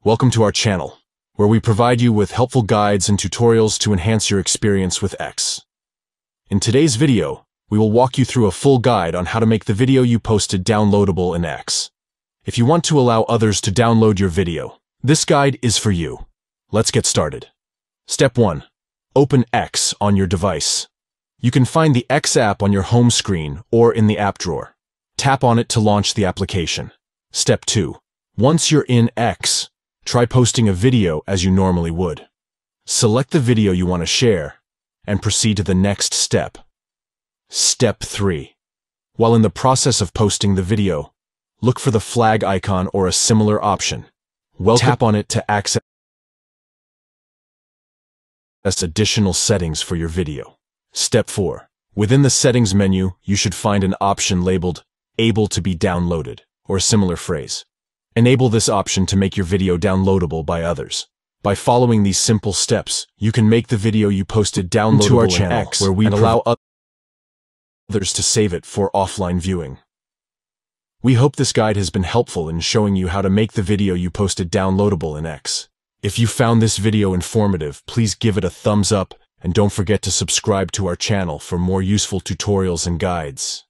Welcome to our channel, where we provide you with helpful guides and tutorials to enhance your experience with X. In today's video, we will walk you through a full guide on how to make the video you posted downloadable in X. If you want to allow others to download your video, this guide is for you. Let's get started. Step 1. Open X on your device. You can find the X app on your home screen or in the app drawer. Tap on it to launch the application. Step 2. Once you're in X, try posting a video as you normally would. Select the video you want to share and proceed to the next step. Step 3. While in the process of posting the video, look for the flag icon or a similar option. Tap on it to access additional settings for your video. Step 4. Within the settings menu, you should find an option labeled "Able to be downloaded" or a similar phrase. Enable this option to make your video downloadable by others. By following these simple steps, you can make the video you posted downloadable to our in channel, X, where we allow others to save it for offline viewing. We hope this guide has been helpful in showing you how to make the video you posted downloadable in X. If you found this video informative, please give it a thumbs up and don't forget to subscribe to our channel for more useful tutorials and guides.